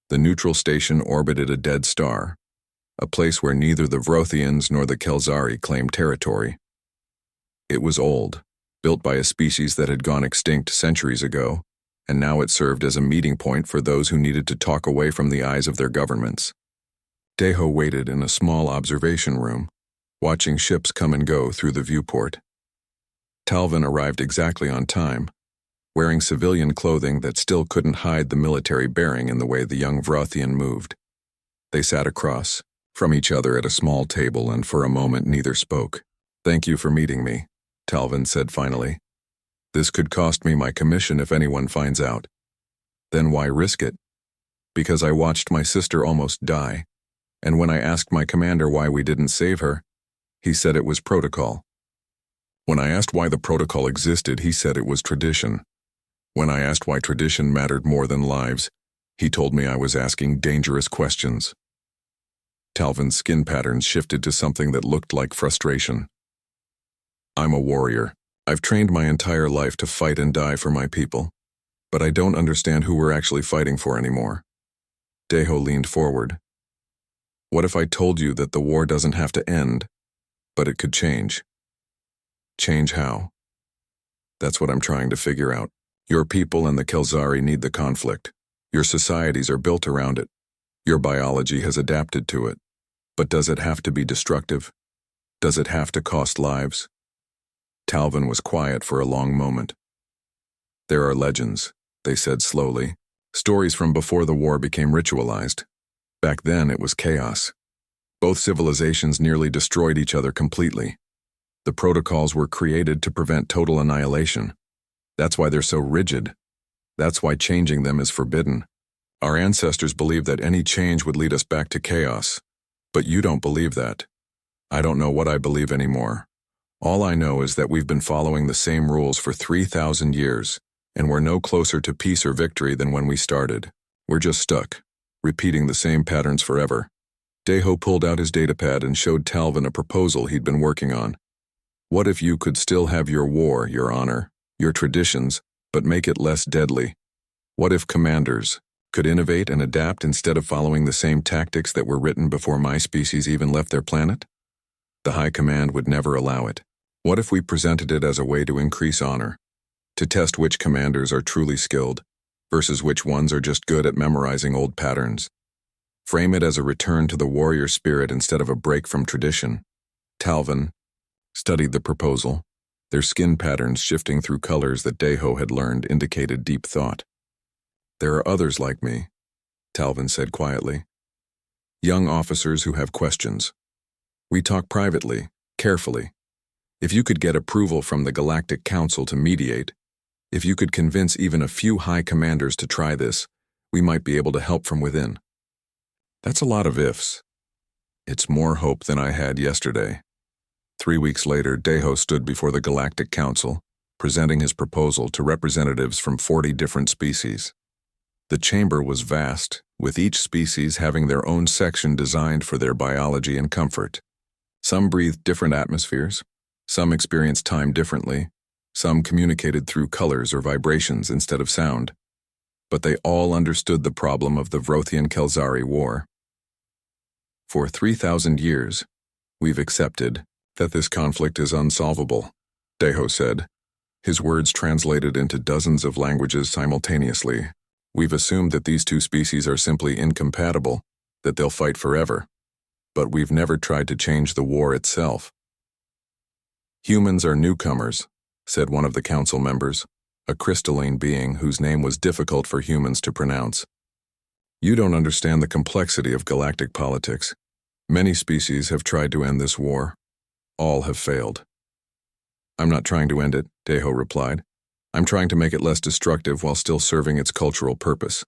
The neutral station orbited a dead star, a place where neither the Vrothians nor the Kelzari claimed territory. It was old, built by a species that had gone extinct centuries ago, and now it served as a meeting point for those who needed to talk away from the eyes of their governments. Deho waited in a small observation room, watching ships come and go through the viewport. Talvin arrived exactly on time, wearing civilian clothing that still couldn't hide the military bearing in the way the young Vrothian moved. They sat across from each other at a small table, and for a moment neither spoke. "Thank you for meeting me," Talvin said finally. "This could cost me my commission if anyone finds out." "Then why risk it?" "Because I watched my sister almost die, and when I asked my commander why we didn't save her, he said it was protocol. When I asked why the protocol existed, he said it was tradition. When I asked why tradition mattered more than lives, he told me I was asking dangerous questions." Talvin's skin patterns shifted to something that looked like frustration. "I'm a warrior. I've trained my entire life to fight and die for my people, but I don't understand who we're actually fighting for anymore." Deho leaned forward. "What if I told you that the war doesn't have to end, but it could change?" "Change how?" "That's what I'm trying to figure out. Your people and the Kelzari need the conflict. Your societies are built around it. Your biology has adapted to it. But does it have to be destructive? Does it have to cost lives?" Talvin was quiet for a long moment. "There are legends," they said slowly, "stories from before the war became ritualized. Back then it was chaos. Both civilizations nearly destroyed each other completely. The protocols were created to prevent total annihilation. That's why they're so rigid. That's why changing them is forbidden. Our ancestors believed that any change would lead us back to chaos. But you don't believe that. I don't know what I believe anymore. All I know is that we've been following the same rules for 3,000 years, and we're no closer to peace or victory than when we started. We're just stuck, repeating the same patterns forever." Deho pulled out his datapad and showed Talvin a proposal he'd been working on. "What if you could still have your war, your honor, your traditions, but make it less deadly? What if commanders could innovate and adapt instead of following the same tactics that were written before my species even left their planet? The High Command would never allow it. What if we presented it as a way to increase honor, to test which commanders are truly skilled, versus which ones are just good at memorizing old patterns? Frame it as a return to the warrior spirit instead of a break from tradition." Talvin studied the proposal, their skin patterns shifting through colors that Deho had learned indicated deep thought. "There are others like me," Talvin said quietly. "Young officers who have questions. We talk privately, carefully. If you could get approval from the Galactic Council to mediate, if you could convince even a few high commanders to try this, we might be able to help from within." "That's a lot of ifs." "It's more hope than I had yesterday." 3 weeks later, Deho stood before the Galactic Council, presenting his proposal to representatives from 40 different species. The chamber was vast, with each species having their own section designed for their biology and comfort. Some breathed different atmospheres, some experienced time differently, some communicated through colors or vibrations instead of sound. But they all understood the problem of the Vrothian-Kelzari War. "For 3,000 years, we've accepted that this conflict is unsolvable," Deho said, his words translated into dozens of languages simultaneously. "We've assumed that these two species are simply incompatible, that they'll fight forever. But we've never tried to change the war itself." "Humans are newcomers," said one of the council members, a crystalline being whose name was difficult for humans to pronounce. "You don't understand the complexity of galactic politics. Many species have tried to end this war. All have failed." "I'm not trying to end it," Deho replied. "I'm trying to make it less destructive while still serving its cultural purpose.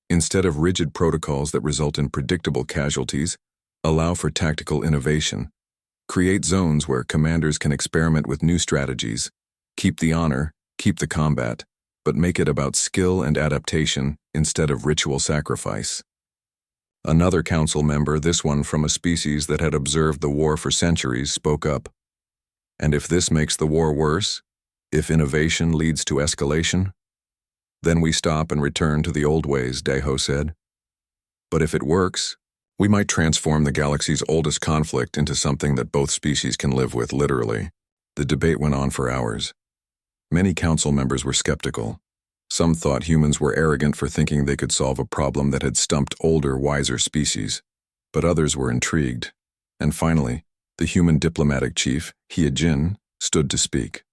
Instead of rigid protocols that result in predictable casualties, allow for tactical innovation. Create zones where commanders can experiment with new strategies. Keep the honor, keep the combat, but make it about skill and adaptation instead of ritual sacrifice." Another council member, this one from a species that had observed the war for centuries, spoke up. "And if this makes the war worse? If innovation leads to escalation?" "Then we stop and return to the old ways," Deho said. But if it works, we might transform the galaxy's oldest conflict into something that both species can live with, literally. The debate went on for hours. Many council members were skeptical. Some thought humans were arrogant for thinking they could solve a problem that had stumped older, wiser species. But others were intrigued. And finally, the human diplomatic chief, Hyejin, stood to speak.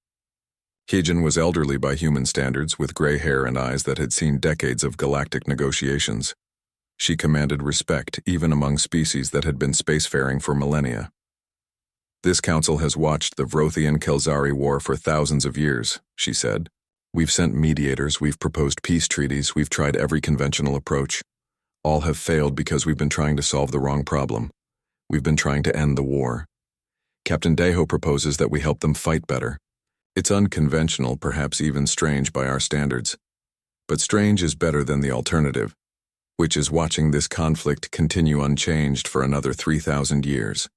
Hyejin was elderly by human standards, with gray hair and eyes that had seen decades of galactic negotiations. She commanded respect even among species that had been spacefaring for millennia. This council has watched the Vrothian-Kelzari War for thousands of years, she said. We've sent mediators, we've proposed peace treaties, we've tried every conventional approach. All have failed because we've been trying to solve the wrong problem. We've been trying to end the war. Captain Deho proposes that we help them fight better. It's unconventional, perhaps even strange by our standards. But strange is better than the alternative, which is watching this conflict continue unchanged for another 3,000 years.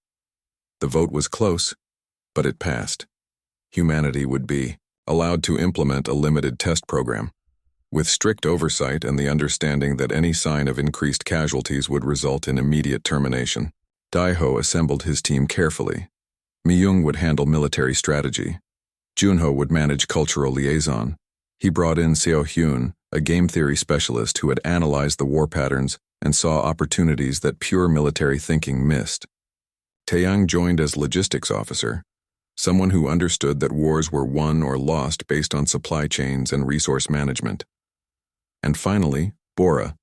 The vote was close, but it passed. Humanity would be allowed to implement a limited test program, with strict oversight and the understanding that any sign of increased casualties would result in immediate termination. Daiho assembled his team carefully. Myung would handle military strategy. Junho would manage cultural liaison. He brought in Seo Hyun, a game theory specialist who had analyzed the war patterns and saw opportunities that pure military thinking missed. Taeyang joined as logistics officer, someone who understood that wars were won or lost based on supply chains and resource management. And finally, Bora,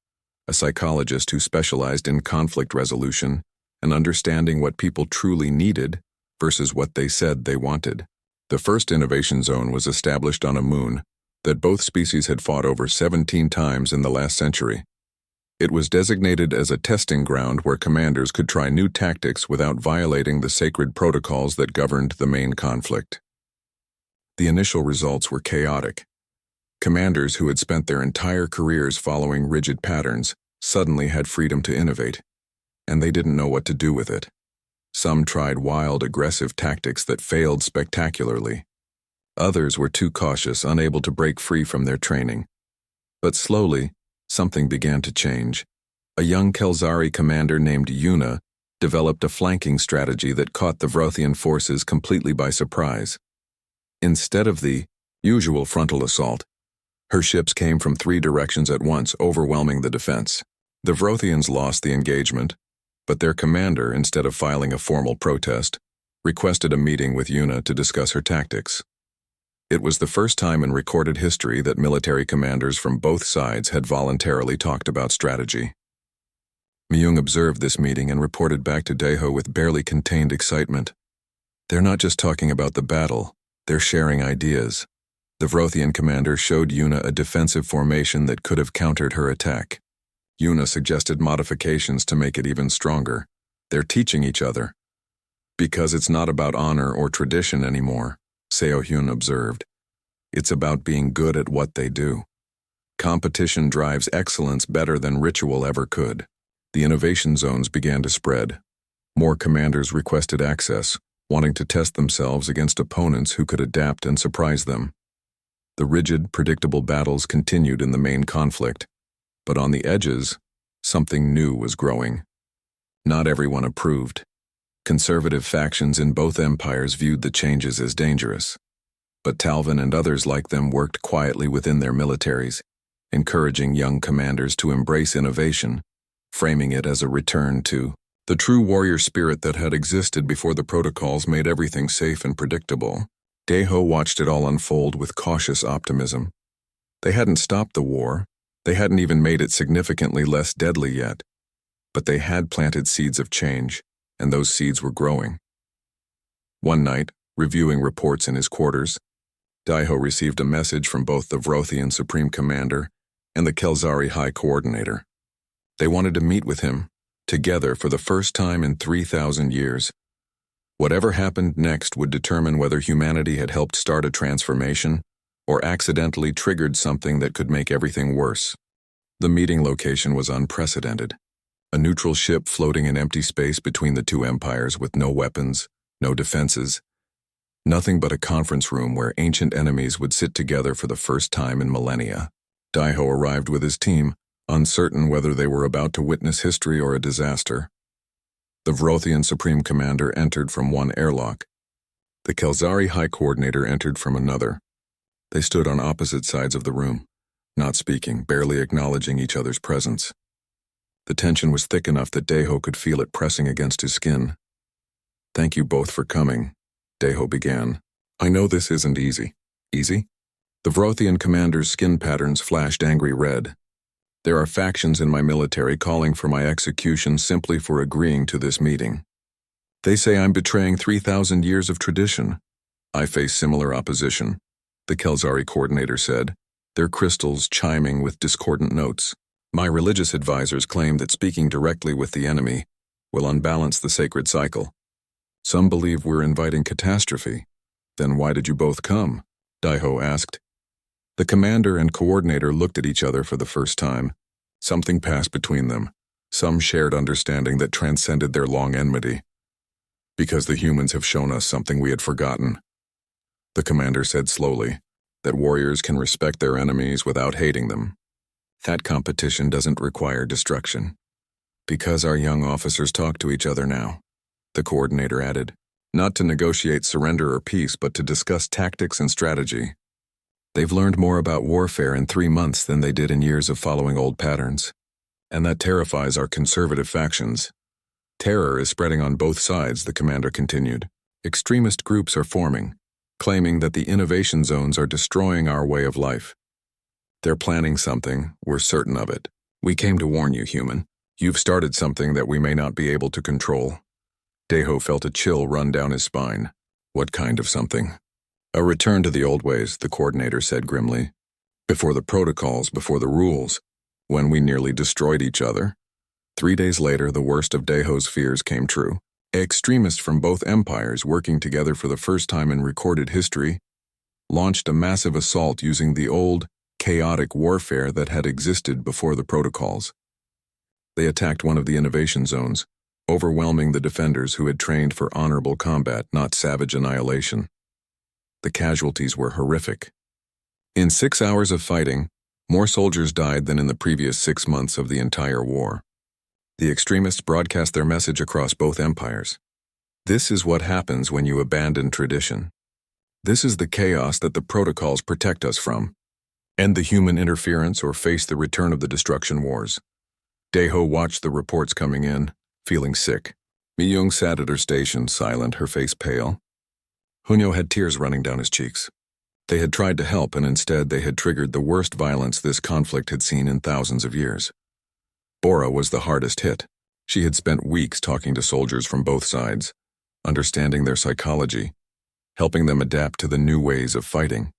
a psychologist who specialized in conflict resolution and understanding what people truly needed versus what they said they wanted. The first innovation zone was established on a moon that both species had fought over 17 times in the last century. It was designated as a testing ground where commanders could try new tactics without violating the sacred protocols that governed the main conflict. The initial results were chaotic. Commanders who had spent their entire careers following rigid patterns suddenly had freedom to innovate, and they didn't know what to do with it. Some tried wild, aggressive tactics that failed spectacularly. Others were too cautious, unable to break free from their training. But slowly, something began to change. A young Kelzari commander named Yuna developed a flanking strategy that caught the Vrothian forces completely by surprise. Instead of the usual frontal assault, her ships came from 3 directions at once, overwhelming the defense. The Vrothians lost the engagement, but their commander, instead of filing a formal protest, requested a meeting with Yuna to discuss her tactics. It was the first time in recorded history that military commanders from both sides had voluntarily talked about strategy. Myung observed this meeting and reported back to Daeho with barely contained excitement. They're not just talking about the battle, they're sharing ideas. The Vrothian commander showed Yuna a defensive formation that could have countered her attack. Yuna suggested modifications to make it even stronger. They're teaching each other. Because it's not about honor or tradition anymore, Seo Hyun observed. It's about being good at what they do. Competition drives excellence better than ritual ever could. The innovation zones began to spread. More commanders requested access, wanting to test themselves against opponents who could adapt and surprise them. The rigid, predictable battles continued in the main conflict, but on the edges, something new was growing. Not everyone approved. Conservative factions in both empires viewed the changes as dangerous, but Talvin and others like them worked quietly within their militaries, encouraging young commanders to embrace innovation, framing it as a return to the true warrior spirit that had existed before the protocols made everything safe and predictable. Daeho watched it all unfold with cautious optimism. They hadn't stopped the war, they hadn't even made it significantly less deadly yet, but they had planted seeds of change, and those seeds were growing. One night, reviewing reports in his quarters, Daeho received a message from both the Vrothian Supreme Commander and the Kelzari High Coordinator. They wanted to meet with him, together for the first time in 3,000 years. Whatever happened next would determine whether humanity had helped start a transformation or accidentally triggered something that could make everything worse. The meeting location was unprecedented. A neutral ship floating in empty space between the two empires with no weapons, no defenses. Nothing but a conference room where ancient enemies would sit together for the first time in millennia. Daeho arrived with his team, uncertain whether they were about to witness history or a disaster. The Vrothian Supreme Commander entered from one airlock. The Kelzari High Coordinator entered from another. They stood on opposite sides of the room, not speaking, barely acknowledging each other's presence. The tension was thick enough that Deho could feel it pressing against his skin. "Thank you both for coming," Deho began. "I know this isn't easy." "Easy?" The Vrothian commander's skin patterns flashed angry red. "There are factions in my military calling for my execution simply for agreeing to this meeting. They say I'm betraying 3,000 years of tradition. I face similar opposition," the Kelzari coordinator said, their crystals chiming with discordant notes. "My religious advisors claim that speaking directly with the enemy will unbalance the sacred cycle. Some believe we're inviting catastrophe. Then why did you both come?" Daiho asked. The commander and coordinator looked at each other for the first time. Something passed between them, some shared understanding that transcended their long enmity. "Because the humans have shown us something we had forgotten," the commander said slowly, "that warriors can respect their enemies without hating them. That competition doesn't require destruction. Because our young officers talk to each other now," the coordinator added, "not to negotiate surrender or peace, but to discuss tactics and strategy. They've learned more about warfare in 3 months than they did in years of following old patterns. And that terrifies our conservative factions. Terror is spreading on both sides," the commander continued. "Extremist groups are forming, claiming that the innovation zones are destroying our way of life. They're planning something, we're certain of it. We came to warn you, human. You've started something that we may not be able to control." Deho felt a chill run down his spine. "What kind of something?" "A return to the old ways," the coordinator said grimly. "Before the protocols, before the rules, when we nearly destroyed each other." 3 days later, the worst of Deho's fears came true. Extremists from both empires, working together for the first time in recorded history, launched a massive assault using the old, chaotic warfare that had existed before the protocols. They attacked one of the innovation zones, overwhelming the defenders who had trained for honorable combat, not savage annihilation. The casualties were horrific. In 6 hours of fighting, more soldiers died than in the previous 6 months of the entire war. The extremists broadcast their message across both empires. "This is what happens when you abandon tradition. This is the chaos that the protocols protect us from. End the human interference or face the return of the destruction wars." Deho watched the reports coming in, feeling sick. Mi-young sat at her station, silent, her face pale. Hunyo had tears running down his cheeks. They had tried to help, and instead they had triggered the worst violence this conflict had seen in thousands of years. Bora was the hardest hit. She had spent weeks talking to soldiers from both sides, understanding their psychology, helping them adapt to the new ways of fighting.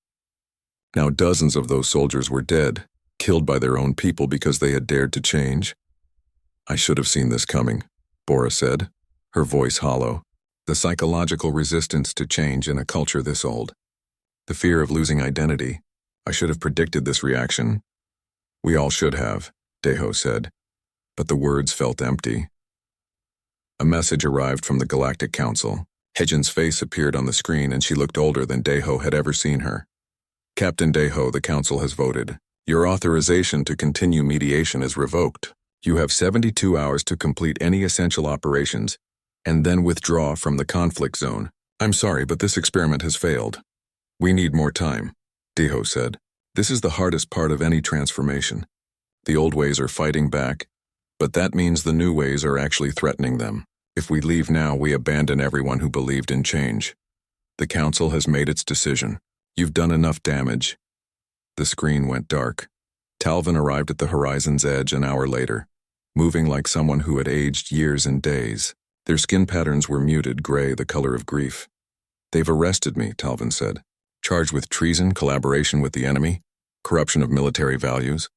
Now dozens of those soldiers were dead, killed by their own people because they had dared to change. "I should have seen this coming," Bora said, her voice hollow. The psychological resistance to change in a culture this old. The fear of losing identity. "I should have predicted this reaction." "We all should have," Deho said, but the words felt empty. A message arrived from the Galactic Council. Hejin's face appeared on the screen and she looked older than Deho had ever seen her. "Captain Deho, the Council has voted. Your authorization to continue mediation is revoked. You have 72 hours to complete any essential operations and then withdraw from the conflict zone. I'm sorry, but this experiment has failed. We need more time," Deho said. "This is the hardest part of any transformation. The old ways are fighting back, but that means the new ways are actually threatening them. If we leave now, we abandon everyone who believed in change. The Council has made its decision. You've done enough damage." The screen went dark. Talvin arrived at the horizon's edge an hour later, moving like someone who had aged years and days. Their skin patterns were muted gray, the color of grief. "They've arrested me," Talvin said, "charged with treason, collaboration with the enemy, corruption of military values.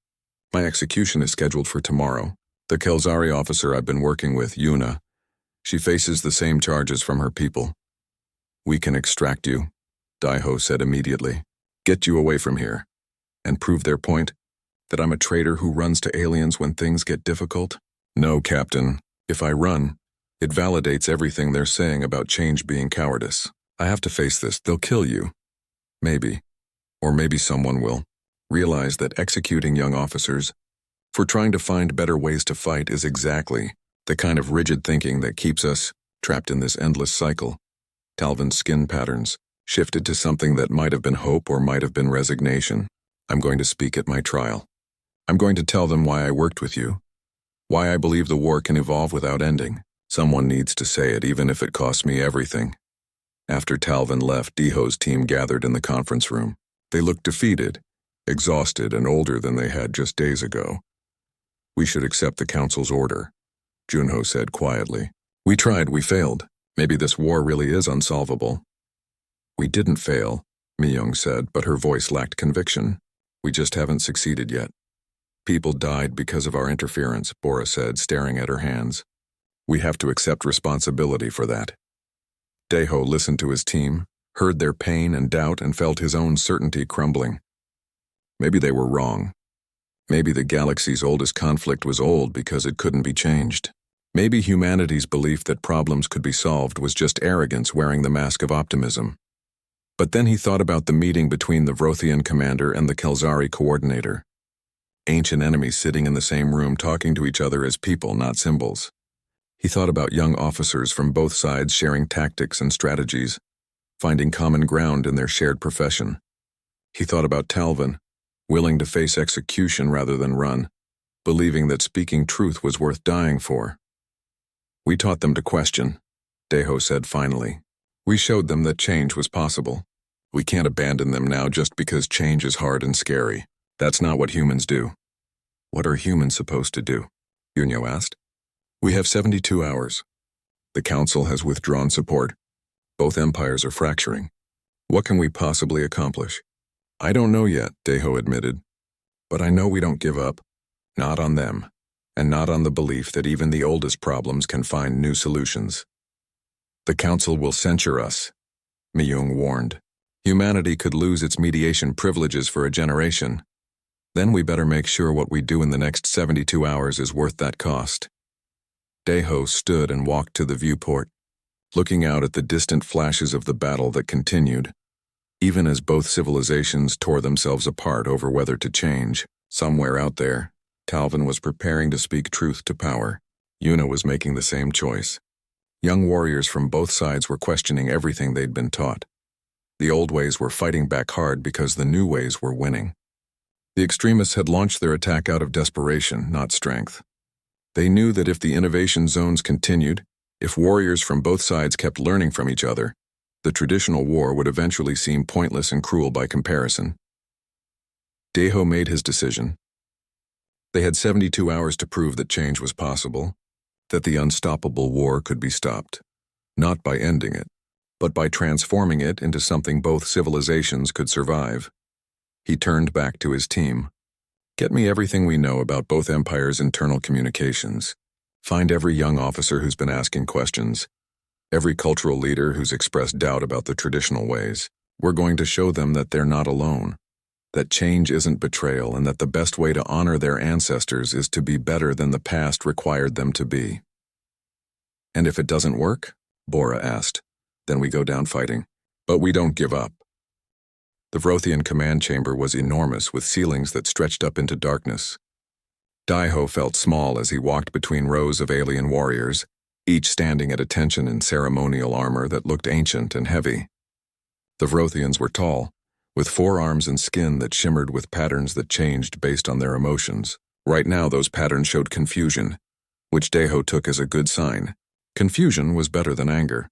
My execution is scheduled for tomorrow. The Kelzari officer I've been working with, Yuna, she faces the same charges from her people." "We can extract you," Daiho said immediately. "Get you away from here. And prove their point, that I'm a traitor who runs to aliens when things get difficult?" "No, Captain. If I run, it validates everything they're saying about change being cowardice. I have to face this. They'll kill you. Maybe. Or maybe someone will. Realize that executing young officers, For trying to find better ways to fight is exactly the kind of rigid thinking that keeps us trapped in this endless cycle. Talvin's skin patterns shifted to something that might have been hope or might have been resignation. I'm going to speak at my trial. I'm going to tell them why I worked with you, why I believe the war can evolve without ending. Someone needs to say it, even if it costs me everything. After Talvin left, Deho's team gathered in the conference room. They looked defeated, exhausted, and older than they had just days ago. We should accept the council's order, Junho said quietly. We tried, we failed. Maybe this war really is unsolvable. We didn't fail, Myung said, but her voice lacked conviction. We just haven't succeeded yet. People died because of our interference, Bora said, staring at her hands. We have to accept responsibility for that. Deho listened to his team, heard their pain and doubt, and felt his own certainty crumbling. Maybe they were wrong. Maybe the galaxy's oldest conflict was old because it couldn't be changed. Maybe humanity's belief that problems could be solved was just arrogance wearing the mask of optimism. But then he thought about the meeting between the Vrothian commander and the Kelzari coordinator. Ancient enemies sitting in the same room talking to each other as people, not symbols. He thought about young officers from both sides sharing tactics and strategies, finding common ground in their shared profession. He thought about Talvin, willing to face execution rather than run, believing that speaking truth was worth dying for. We taught them to question, Deho said finally. We showed them that change was possible. We can't abandon them now just because change is hard and scary. That's not what humans do. What are humans supposed to do? Yunyo asked. We have 72 hours. The council has withdrawn support. Both empires are fracturing. What can we possibly accomplish? I don't know yet, Deho admitted. But I know we don't give up. Not on them, and not on the belief that even the oldest problems can find new solutions. The council will censure us, Myung warned. Humanity could lose its mediation privileges for a generation. Then we better make sure what we do in the next 72 hours is worth that cost. Deho stood and walked to the viewport, looking out at the distant flashes of the battle that continued. Even as both civilizations tore themselves apart over whether to change, somewhere out there, Talvin was preparing to speak truth to power. Yuna was making the same choice. Young warriors from both sides were questioning everything they'd been taught. The old ways were fighting back hard because the new ways were winning. The extremists had launched their attack out of desperation, not strength. They knew that if the innovation zones continued, if warriors from both sides kept learning from each other, the traditional war would eventually seem pointless and cruel by comparison. Deho made his decision. They had 72 hours to prove that change was possible, that the unstoppable war could be stopped, not by ending it, but by transforming it into something both civilizations could survive. He turned back to his team. Get me everything we know about both empires' internal communications. Find every young officer who's been asking questions, every cultural leader who's expressed doubt about the traditional ways. We're going to show them that they're not alone, that change isn't betrayal, and that the best way to honor their ancestors is to be better than the past required them to be. And if it doesn't work? Bora asked. Then we go down fighting. But we don't give up. The Vrothian command chamber was enormous, with ceilings that stretched up into darkness. Deho felt small as he walked between rows of alien warriors, each standing at attention in ceremonial armor that looked ancient and heavy. The Vrothians were tall, with forearms and skin that shimmered with patterns that changed based on their emotions. Right now those patterns showed confusion, which Deho took as a good sign. Confusion was better than anger.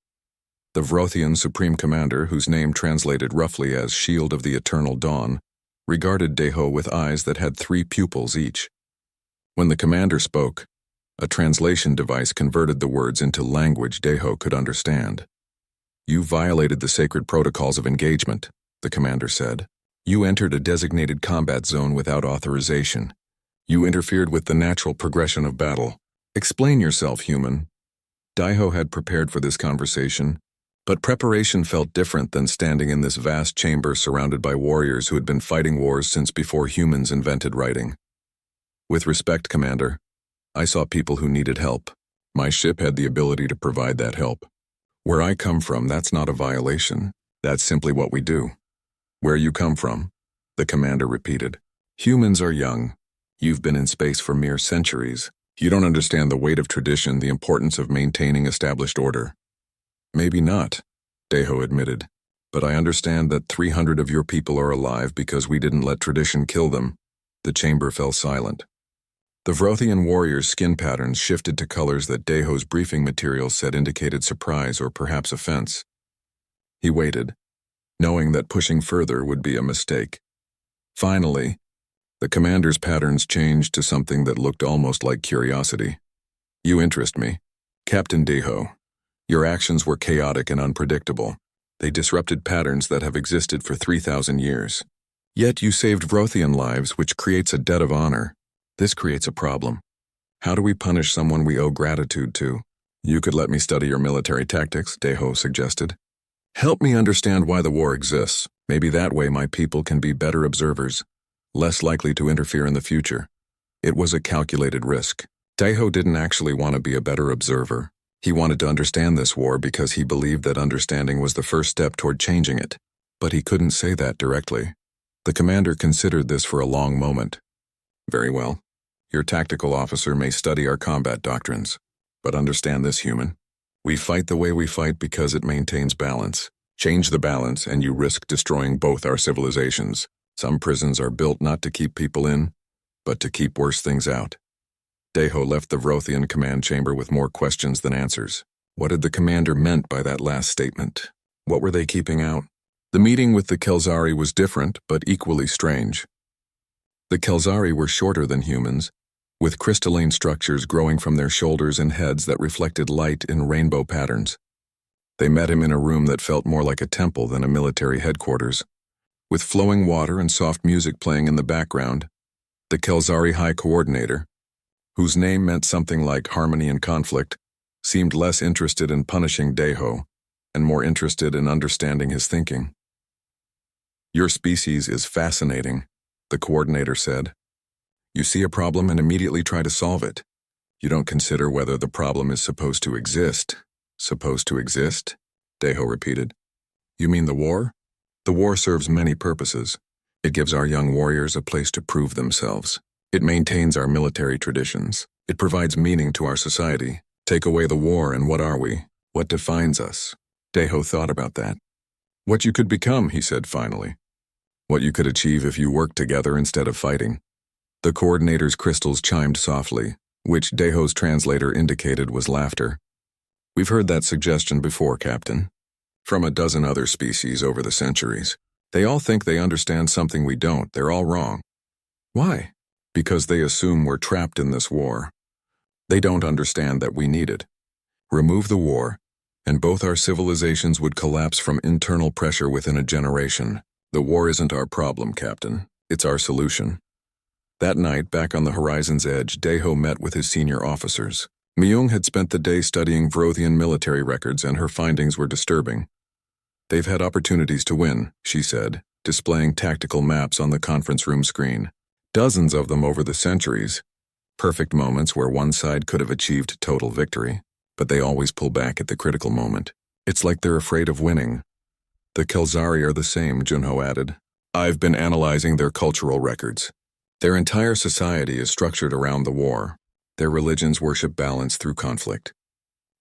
The Vrothian Supreme Commander, whose name translated roughly as Shield of the Eternal Dawn, regarded Deho with eyes that had 3 pupils each. When the commander spoke, a translation device converted the words into language Deho could understand. You violated the sacred protocols of engagement, the commander said. You entered a designated combat zone without authorization. You interfered with the natural progression of battle. Explain yourself, human. Deho had prepared for this conversation, but preparation felt different than standing in this vast chamber surrounded by warriors who had been fighting wars since before humans invented writing. With respect, Commander, I saw people who needed help. My ship had the ability to provide that help. Where I come from, that's not a violation. That's simply what we do. Where you come from, the commander repeated. Humans are young. You've been in space for mere centuries. You don't understand the weight of tradition, the importance of maintaining established order. Maybe not, Deho admitted, but I understand that 300 of your people are alive because we didn't let tradition kill them. The chamber fell silent. The Vrothian warrior's skin patterns shifted to colors that Deho's briefing materials said indicated surprise or perhaps offense. He waited, knowing that pushing further would be a mistake. Finally, the commander's patterns changed to something that looked almost like curiosity. You interest me, Captain Deho. Your actions were chaotic and unpredictable. They disrupted patterns that have existed for 3,000 years. Yet you saved Vrothian lives, which creates a debt of honor. This creates a problem. How do we punish someone we owe gratitude to? You could let me study your military tactics, Deho suggested. Help me understand why the war exists. Maybe that way my people can be better observers, less likely to interfere in the future. It was a calculated risk. Deho didn't actually want to be a better observer. He wanted to understand this war because he believed that understanding was the first step toward changing it. But he couldn't say that directly. The commander considered this for a long moment. Very well. Your tactical officer may study our combat doctrines. But understand this, human. We fight the way we fight because it maintains balance. Change the balance and you risk destroying both our civilizations. Some prisons are built not to keep people in, but to keep worse things out. Deho left the Vrothian command chamber with more questions than answers. What had the commander meant by that last statement? What were they keeping out? The meeting with the Kelzari was different, but equally strange. The Kelzari were shorter than humans, with crystalline structures growing from their shoulders and heads that reflected light in rainbow patterns. They met him in a room that felt more like a temple than a military headquarters. With flowing water and soft music playing in the background, the Kelzari High Coordinator, whose name meant something like harmony and conflict, seemed less interested in punishing Deho and more interested in understanding his thinking. Your species is fascinating, the coordinator said. You see a problem and immediately try to solve it. You don't consider whether the problem is supposed to exist. Supposed to exist? Deho repeated. You mean the war? The war serves many purposes. It gives our young warriors a place to prove themselves. It maintains our military traditions. It provides meaning to our society. Take away the war and what are we? What defines us? Deho thought about that. What you could become, he said finally. What you could achieve if you worked together instead of fighting. The coordinator's crystals chimed softly, which Deho's translator indicated was laughter. We've heard that suggestion before, Captain. From a dozen other species over the centuries. They all think they understand something we don't. They're all wrong. Why? Because they assume we're trapped in this war. They don't understand that we need it. Remove the war, and both our civilizations would collapse from internal pressure within a generation. The war isn't our problem, Captain. It's our solution. That night, back on the horizon's edge, Deho met with his senior officers. Myung had spent the day studying Vrothian military records, and her findings were disturbing. They've had opportunities to win, she said, displaying tactical maps on the conference room screen. Dozens of them over the centuries. Perfect moments where one side could have achieved total victory, but they always pull back at the critical moment. It's like they're afraid of winning. The Kelzari are the same, Junho added. I've been analyzing their cultural records. Their entire society is structured around the war. Their religions worship balance through conflict.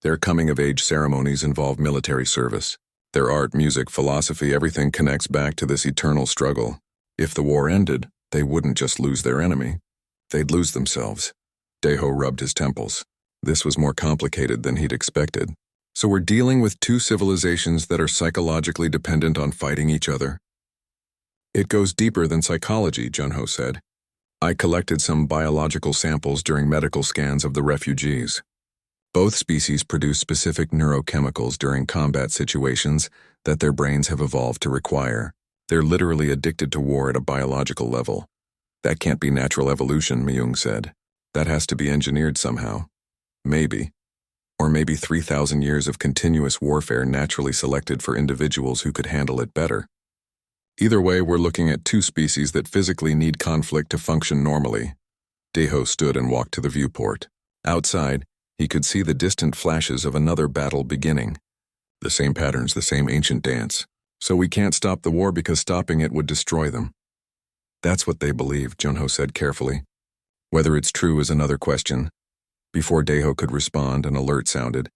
Their coming-of-age ceremonies involve military service. Their art, music, philosophy, everything connects back to this eternal struggle. If the war ended, they wouldn't just lose their enemy. They'd lose themselves. Deho rubbed his temples. This was more complicated than he'd expected. So we're dealing with two civilizations that are psychologically dependent on fighting each other? It goes deeper than psychology, Junho said. I collected some biological samples during medical scans of the refugees. Both species produce specific neurochemicals during combat situations that their brains have evolved to require. They're literally addicted to war at a biological level. That can't be natural evolution, Myung said. That has to be engineered somehow. Maybe. Or maybe 3,000 years of continuous warfare naturally selected for individuals who could handle it better. Either way, we're looking at two species that physically need conflict to function normally. Deho stood and walked to the viewport. Outside, he could see the distant flashes of another battle beginning. The same patterns, the same ancient dance. So we can't stop the war because stopping it would destroy them. That's what they believe, Junho said carefully. Whether it's true is another question. Before Deho could respond, an alert sounded.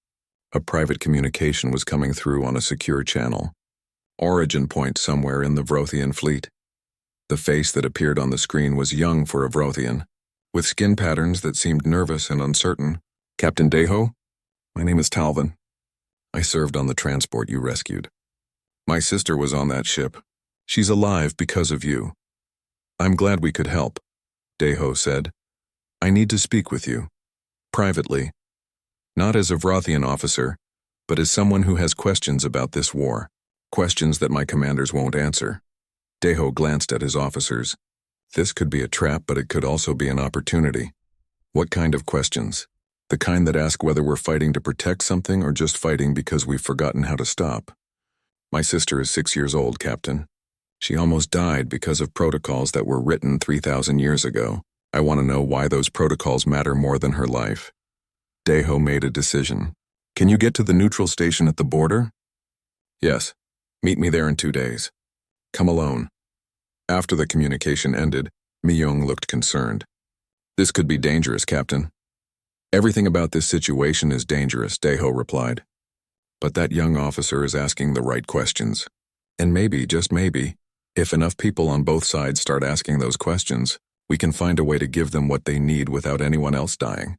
A private communication was coming through on a secure channel. Origin point somewhere in the Vrothian fleet. The face that appeared on the screen was young for a Vrothian, with skin patterns that seemed nervous and uncertain. Captain Deho? My name is Talvin. I served on the transport you rescued. My sister was on that ship. She's alive because of you. I'm glad we could help, Deho said. I need to speak with you. Privately. Not as a Vrothian officer, but as someone who has questions about this war. Questions that my commanders won't answer. Deho glanced at his officers. This could be a trap, but it could also be an opportunity. What kind of questions? The kind that ask whether we're fighting to protect something or just fighting because we've forgotten how to stop. My sister is 6 years old, Captain. She almost died because of protocols that were written 3,000 years ago. I want to know why those protocols matter more than her life. Deho made a decision. Can you get to the neutral station at the border? Yes. Meet me there in 2 days. Come alone. After the communication ended, Myung looked concerned. This could be dangerous, Captain. Everything about this situation is dangerous, Deho replied. But that young officer is asking the right questions. And maybe, just maybe, if enough people on both sides start asking those questions, we can find a way to give them what they need without anyone else dying.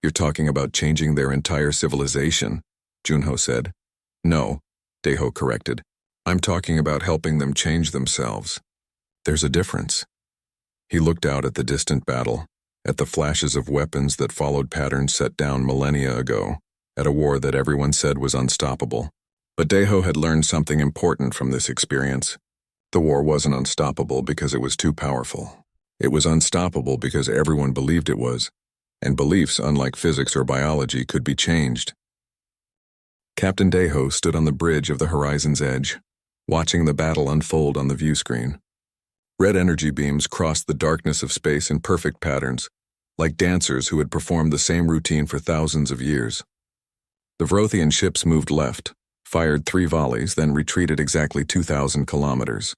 You're talking about changing their entire civilization, Junho said. No, Deho corrected. I'm talking about helping them change themselves. There's a difference. He looked out at the distant battle, at the flashes of weapons that followed patterns set down millennia ago, at a war that everyone said was unstoppable. But Deho had learned something important from this experience. The war wasn't unstoppable because it was too powerful. It was unstoppable because everyone believed it was, and beliefs, unlike physics or biology, could be changed. Captain Deho stood on the bridge of the horizon's edge, watching the battle unfold on the view screen. Red energy beams crossed the darkness of space in perfect patterns, like dancers who had performed the same routine for thousands of years. The Vrothian ships moved left, fired 3 volleys, then retreated exactly 2,000 kilometers.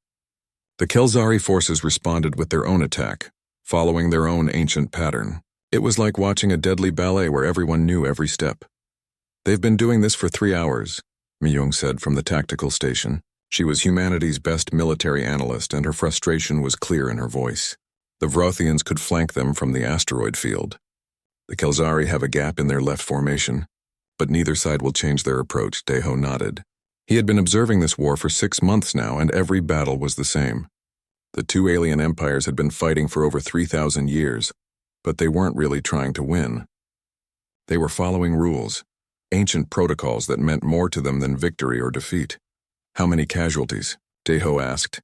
The Kelzari forces responded with their own attack, following their own ancient pattern. It was like watching a deadly ballet where everyone knew every step. They've been doing this for 3 hours, Myung said from the tactical station. She was humanity's best military analyst, and her frustration was clear in her voice. The Vrothians could flank them from the asteroid field. The Kelzari have a gap in their left formation, but neither side will change their approach, Deho nodded. He had been observing this war for 6 months now, and every battle was the same. The 2 alien empires had been fighting for over 3,000 years, but they weren't really trying to win. They were following rules, ancient protocols that meant more to them than victory or defeat. How many casualties? Deho asked.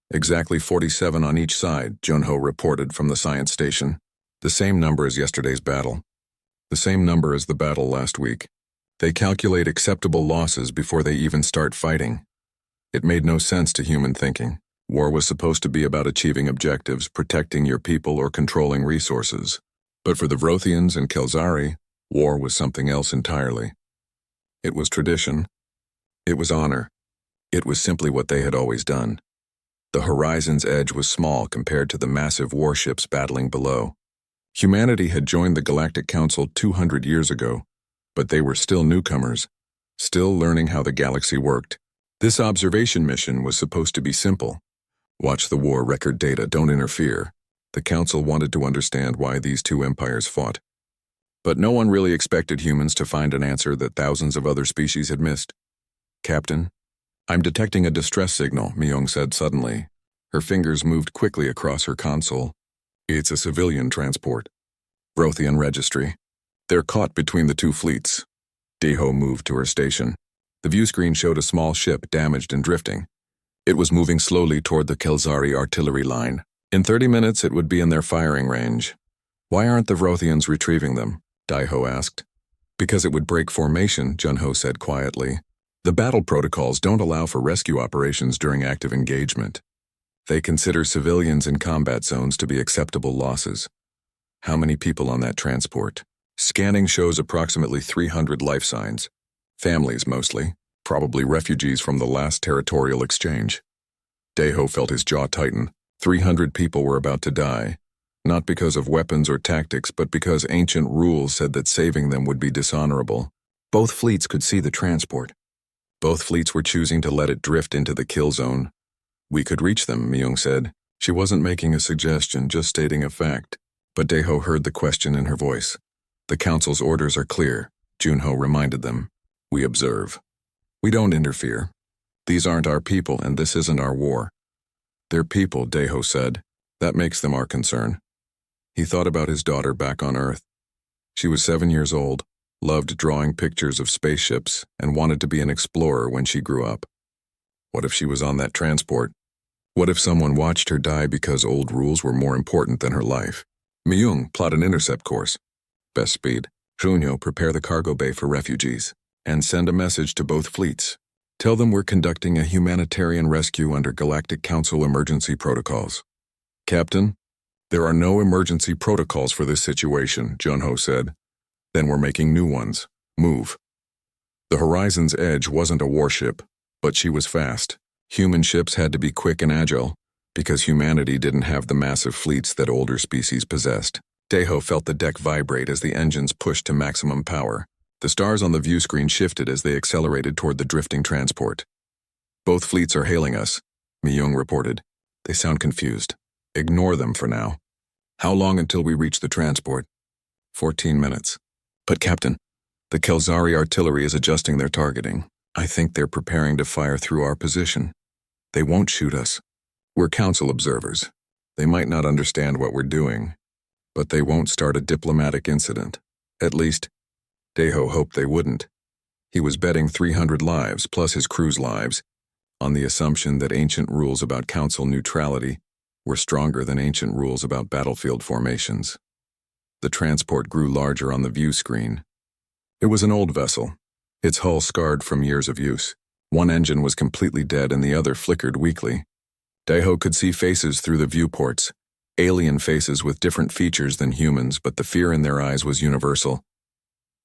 Exactly 47 on each side, Junho reported from the science station. The same number as yesterday's battle. The same number as the battle last week. They calculate acceptable losses before they even start fighting. It made no sense to human thinking. War was supposed to be about achieving objectives, protecting your people, or controlling resources. But for the Vrothians and Kelzari, war was something else entirely. It was tradition. It was honor. It was simply what they had always done. The horizon's edge was small compared to the massive warships battling below. Humanity had joined the Galactic Council 200 years ago, but they were still newcomers, still learning how the galaxy worked. This observation mission was supposed to be simple. Watch the war record data, don't interfere. The Council wanted to understand why these 2 empires fought. But no one really expected humans to find an answer that thousands of other species had missed. Captain, I'm detecting a distress signal, Myung said suddenly. Her fingers moved quickly across her console. It's a civilian transport. Vrothian registry. They're caught between the 2 fleets. Deho moved to her station. The view screen showed a small ship damaged and drifting. It was moving slowly toward the Kelzari artillery line. In 30 minutes it would be in their firing range. Why aren't the Vrothians retrieving them? Deho asked. Because it would break formation, Junho said quietly. The battle protocols don't allow for rescue operations during active engagement. They consider civilians in combat zones to be acceptable losses. How many people on that transport? Scanning shows approximately 300 life signs. Families mostly, probably refugees from the last territorial exchange. Deho felt his jaw tighten. 300 people were about to die. Not because of weapons or tactics, but because ancient rules said that saving them would be dishonorable. Both fleets could see the transport. Both fleets were choosing to let it drift into the kill zone. We could reach them, Myung said. She wasn't making a suggestion, just stating a fact. But Daeho heard the question in her voice. The Council's orders are clear, Junho reminded them. We observe. We don't interfere. These aren't our people, and this isn't our war. They're people, Daeho said. That makes them our concern. He thought about his daughter back on Earth. She was 7 years old, loved drawing pictures of spaceships, and wanted to be an explorer when she grew up. What if she was on that transport? What if someone watched her die because old rules were more important than her life? Myung, plot an intercept course. Best speed. Junho, prepare the cargo bay for refugees. And send a message to both fleets. Tell them we're conducting a humanitarian rescue under Galactic Council emergency protocols. Captain, there are no emergency protocols for this situation, Junho said. Then we're making new ones. Move. The Horizon's Edge wasn't a warship, but she was fast. Human ships had to be quick and agile, because humanity didn't have the massive fleets that older species possessed. Daeho felt the deck vibrate as the engines pushed to maximum power. The stars on the view screen shifted as they accelerated toward the drifting transport. Both fleets are hailing us, Myung reported. They sound confused. Ignore them for now. How long until we reach the transport? 14 minutes. But Captain, the Kelzari artillery is adjusting their targeting. I think they're preparing to fire through our position. They won't shoot us. We're council observers. They might not understand what we're doing, but they won't start a diplomatic incident. At least, Daeho hoped they wouldn't. He was betting 300 lives, plus his crew's lives, on the assumption that ancient rules about council neutrality were stronger than ancient rules about battlefield formations. The transport grew larger on the view screen. It was an old vessel, its hull scarred from years of use. One engine was completely dead and the other flickered weakly. Daeho could see faces through the viewports, alien faces with different features than humans, but the fear in their eyes was universal.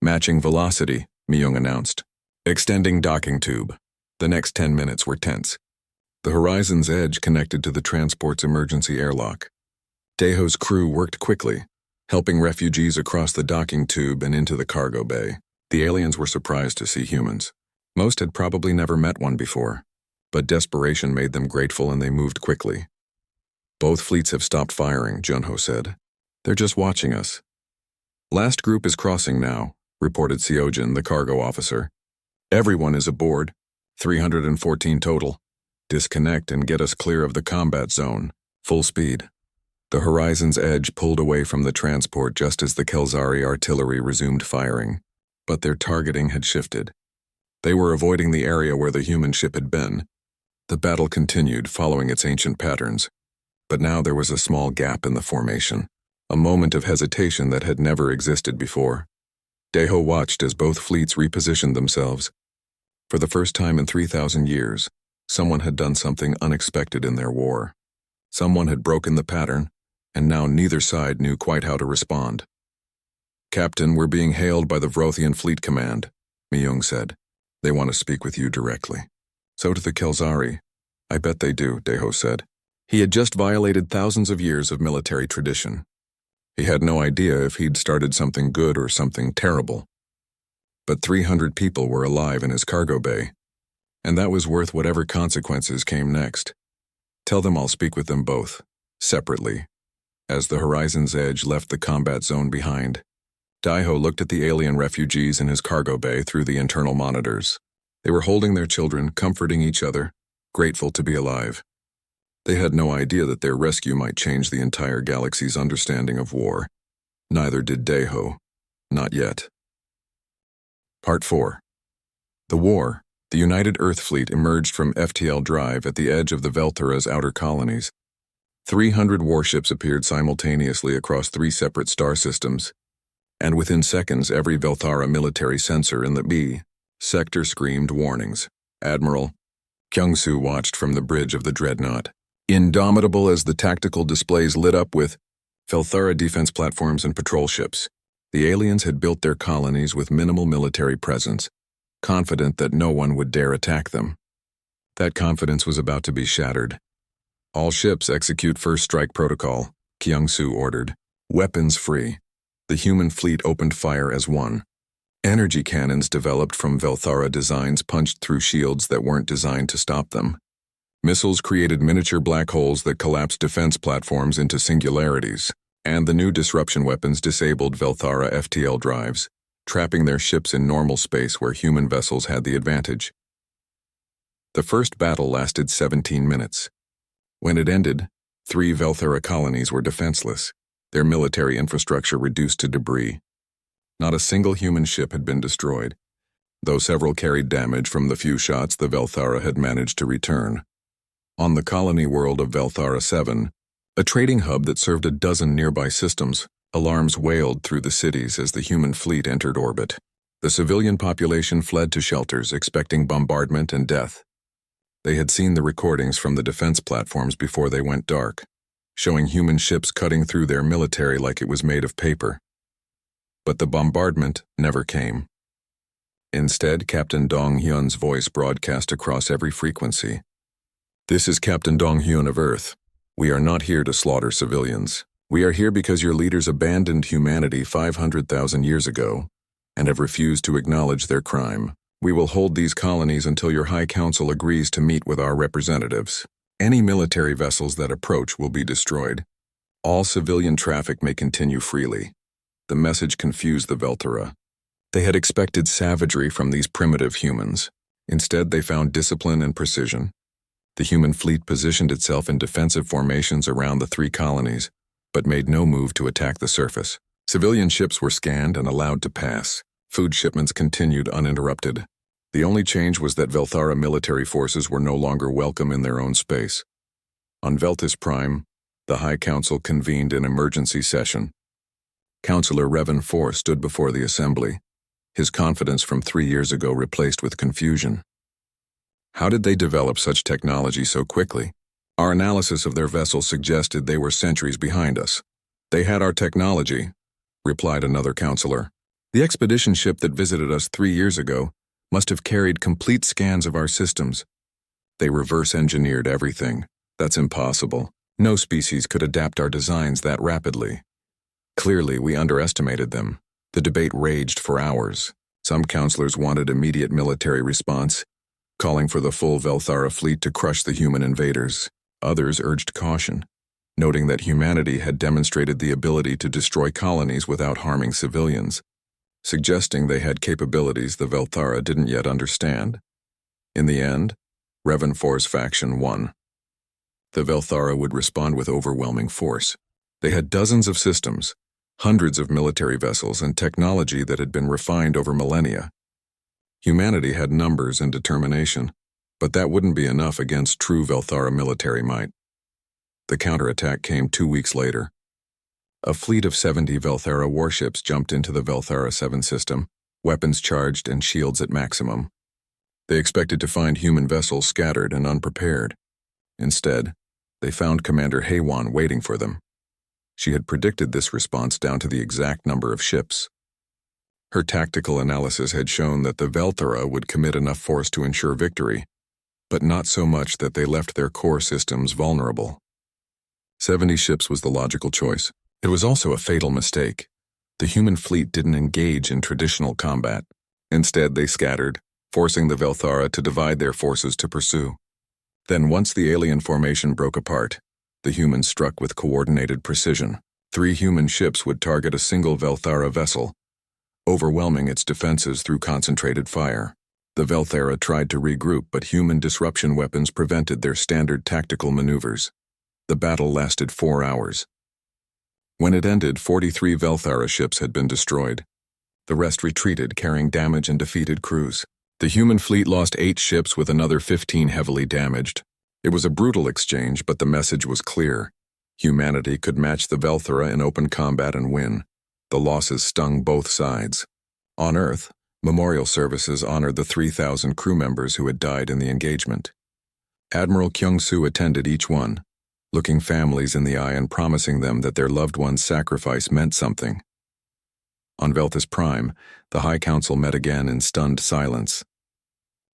Matching velocity, Myung announced. Extending docking tube. The next 10 minutes were tense. The Horizon's Edge connected to the transport's emergency airlock. Daeho's crew worked quickly, helping refugees across the docking tube and into the cargo bay. The aliens were surprised to see humans. Most had probably never met one before, but desperation made them grateful and they moved quickly. Both fleets have stopped firing, Junho said. They're just watching us. Last group is crossing now, reported Seojin, the cargo officer. Everyone is aboard, 314 total. Disconnect and get us clear of the combat zone. Full speed. The Horizon's Edge pulled away from the transport just as the Kelzari artillery resumed firing, but their targeting had shifted. They were avoiding the area where the human ship had been. The battle continued, following its ancient patterns, but now there was a small gap in the formation, a moment of hesitation that had never existed before. Daeho watched as both fleets repositioned themselves. For the first time in 3,000 years, someone had done something unexpected in their war. Someone had broken the pattern, and now neither side knew quite how to respond. Captain, we're being hailed by the Vrothian Fleet Command, Myung said. They want to speak with you directly. So do the Kelzari. I bet they do, Daeho said. He had just violated thousands of years of military tradition. He had no idea if he'd started something good or something terrible. But 300 people were alive in his cargo bay, and that was worth whatever consequences came next. Tell them I'll speak with them both, separately. As the Horizon's Edge left the combat zone behind, Daeho looked at the alien refugees in his cargo bay through the internal monitors. They were holding their children, comforting each other, grateful to be alive. They had no idea that their rescue might change the entire galaxy's understanding of war. Neither did Daeho. Not yet. Part 4. The war. The United Earth Fleet emerged from FTL Drive at the edge of the Veltura's outer colonies. 300 warships appeared simultaneously across 3 separate star systems, and within seconds every Velthara military sensor in the B sector screamed warnings. Admiral Kyungsu watched from the bridge of the dreadnought. Indomitable as the tactical displays lit up with Velthara defense platforms and patrol ships, the aliens had built their colonies with minimal military presence, confident that no one would dare attack them. That confidence was about to be shattered. All ships execute first strike protocol, Kyungsu ordered. Weapons free. The human fleet opened fire as one. Energy cannons developed from Velthara designs punched through shields that weren't designed to stop them. Missiles created miniature black holes that collapsed defense platforms into singularities, and the new disruption weapons disabled Velthara FTL drives, trapping their ships in normal space where human vessels had the advantage. The first battle lasted 17 minutes. When it ended, 3 Velthara colonies were defenseless, their military infrastructure reduced to debris. Not a single human ship had been destroyed, though several carried damage from the few shots the Velthara had managed to return. On the colony world of Velthara 7, a trading hub that served a dozen nearby systems, alarms wailed through the cities as the human fleet entered orbit. The civilian population fled to shelters, expecting bombardment and death. They had seen the recordings from the defense platforms before they went dark, showing human ships cutting through their military like it was made of paper. But the bombardment never came. Instead, Captain Dong Hyun's voice broadcast across every frequency. "This is Captain Dong Hyun of Earth. We are not here to slaughter civilians. We are here because your leaders abandoned humanity 500,000 years ago and have refused to acknowledge their crime. We will hold these colonies until your High Council agrees to meet with our representatives. Any military vessels that approach will be destroyed. All civilian traffic may continue freely." The message confused the Velthara. They had expected savagery from these primitive humans. Instead, they found discipline and precision. The human fleet positioned itself in defensive formations around the 3 colonies, but made no move to attack the surface. Civilian ships were scanned and allowed to pass. Food shipments continued uninterrupted. The only change was that Velthara military forces were no longer welcome in their own space. On Veltis Prime, the High Council convened an emergency session. Councillor Revan 4 stood before the assembly, his confidence from 3 years ago replaced with confusion. How did they develop such technology so quickly? Our analysis of their vessels suggested they were centuries behind us. They had our technology, replied another councillor. The expedition ship that visited us 3 years ago must have carried complete scans of our systems. They reverse-engineered everything. That's impossible. No species could adapt our designs that rapidly. Clearly, we underestimated them. The debate raged for hours. Some councillors wanted immediate military response, calling for the full Velthara fleet to crush the human invaders. Others urged caution, noting that humanity had demonstrated the ability to destroy colonies without harming civilians, suggesting they had capabilities the Velthara didn't yet understand. In the end, Revan 4's faction won. The Velthara would respond with overwhelming force. They had dozens of systems, hundreds of military vessels, and technology that had been refined over millennia. Humanity had numbers and determination, but that wouldn't be enough against true Velthara military might. The counterattack came 2 weeks later. A fleet of 70 Velthara warships jumped into the Velthara 7 system, weapons charged and shields at maximum. They expected to find human vessels scattered and unprepared. Instead, they found Commander Haywan waiting for them. She had predicted this response down to the exact number of ships. Her tactical analysis had shown that the Velthara would commit enough force to ensure victory, but not so much that they left their core systems vulnerable. 70 ships was the logical choice. It was also a fatal mistake. The human fleet didn't engage in traditional combat. Instead, they scattered, forcing the Velthara to divide their forces to pursue. Then once the alien formation broke apart, the humans struck with coordinated precision. 3 human ships would target a single Velthara vessel, overwhelming its defenses through concentrated fire. The Velthara tried to regroup, but human disruption weapons prevented their standard tactical maneuvers. The battle lasted 4 hours. When it ended, 43 Velthara ships had been destroyed. The rest retreated, carrying damage and defeated crews. The human fleet lost 8 ships with another 15 heavily damaged. It was a brutal exchange, but the message was clear. Humanity could match the Velthara in open combat and win. The losses stung both sides. On Earth, memorial services honored the 3,000 crew members who had died in the engagement. Admiral Kyung-soo attended each one, looking families in the eye and promising them that their loved one's sacrifice meant something. On Veltis Prime, the High Council met again in stunned silence.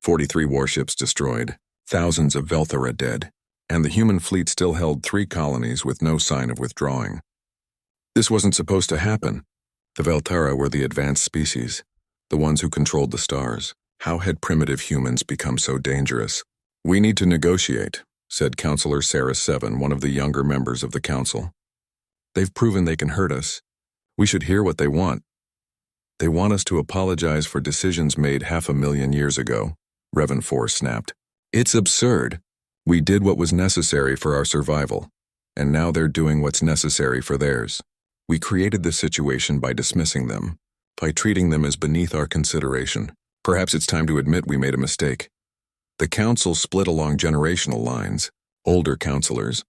43 warships destroyed, thousands of Velthara dead, and the human fleet still held 3 colonies with no sign of withdrawing. This wasn't supposed to happen. The Veltara were the advanced species, the ones who controlled the stars. How had primitive humans become so dangerous? We need to negotiate, said Counselor Sarah 7, one of the younger members of the council. They've proven they can hurt us. We should hear what they want. They want us to apologize for decisions made 500,000 years ago, Revan 4 snapped. It's absurd. We did what was necessary for our survival, and now they're doing what's necessary for theirs. We created this situation by dismissing them, by treating them as beneath our consideration. Perhaps it's time to admit we made a mistake. The council split along generational lines. Older counselors,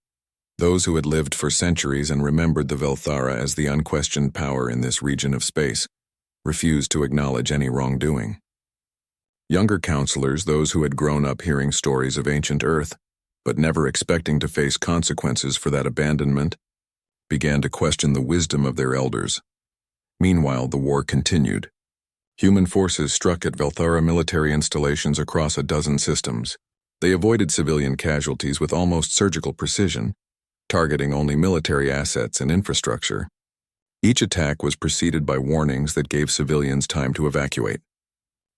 those who had lived for centuries and remembered the Velthara as the unquestioned power in this region of space, refused to acknowledge any wrongdoing. Younger counselors, those who had grown up hearing stories of ancient Earth, but never expecting to face consequences for that abandonment, began to question the wisdom of their elders. Meanwhile, the war continued. Human forces struck at Velthara military installations across a dozen systems. They avoided civilian casualties with almost surgical precision, targeting only military assets and infrastructure. Each attack was preceded by warnings that gave civilians time to evacuate.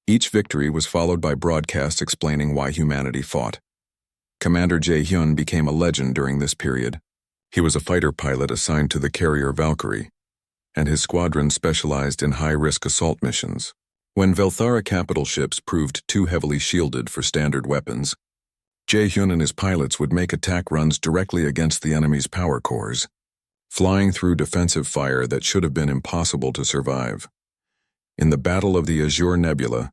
Each victory was followed by broadcasts explaining why humanity fought. Commander Jae-hyun became a legend during this period. He was a fighter pilot assigned to the carrier Valkyrie, and his squadron specialized in high-risk assault missions. When Velthara capital ships proved too heavily shielded for standard weapons, Jae-hyun and his pilots would make attack runs directly against the enemy's power cores, flying through defensive fire that should have been impossible to survive. In the Battle of the Azure Nebula,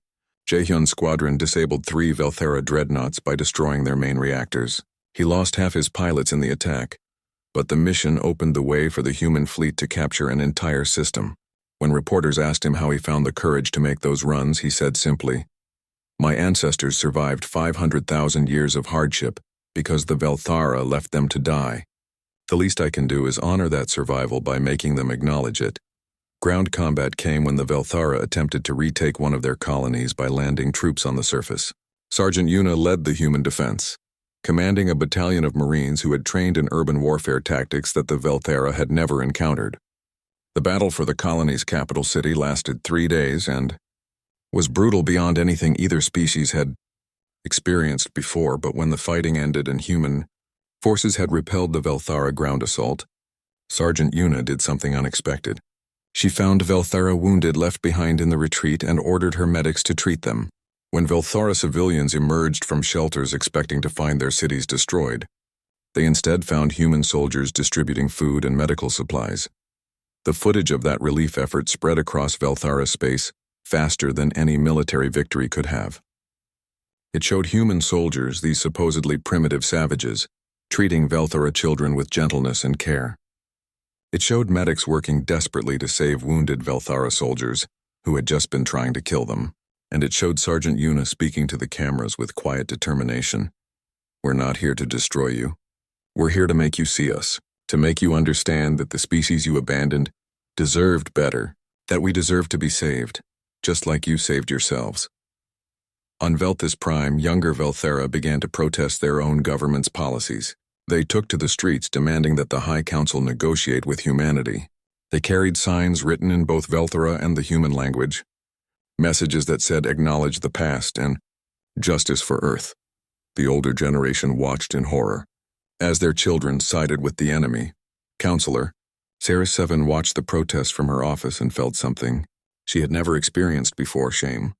Jae-hyun's squadron disabled 3 Velthara dreadnoughts by destroying their main reactors. He lost half his pilots in the attack, but the mission opened the way for the human fleet to capture an entire system. When reporters asked him how he found the courage to make those runs, he said simply, "My ancestors survived 500,000 years of hardship because the Velthara left them to die. The least I can do is honor that survival by making them acknowledge it." Ground combat came when the Velthara attempted to retake one of their colonies by landing troops on the surface. Sergeant Yuna led the human defense, commanding a battalion of Marines who had trained in urban warfare tactics that the Velthara had never encountered. The battle for the colony's capital city lasted 3 days and was brutal beyond anything either species had experienced before, but when the fighting ended and human forces had repelled the Velthara ground assault, Sergeant Yuna did something unexpected. She found Velthara wounded left behind in the retreat and ordered her medics to treat them. When Velthara civilians emerged from shelters expecting to find their cities destroyed, they instead found human soldiers distributing food and medical supplies. The footage of that relief effort spread across Velthara space faster than any military victory could have. It showed human soldiers, these supposedly primitive savages, treating Velthara children with gentleness and care. It showed medics working desperately to save wounded Velthara soldiers who had just been trying to kill them. And it showed Sergeant Yuna speaking to the cameras with quiet determination. "We're not here to destroy you. We're here to make you see us, to make you understand that the species you abandoned deserved better, that we deserve to be saved, just like you saved yourselves." On Velthis Prime, younger Velthara began to protest their own government's policies. They took to the streets demanding that the High Council negotiate with humanity. They carried signs written in both Velthara and the human language, messages that said acknowledge the past and justice for Earth. The older generation watched in horror as their children sided with the enemy. Counselor Sarah 7 watched the protests from her office and felt something she had never experienced before: shame.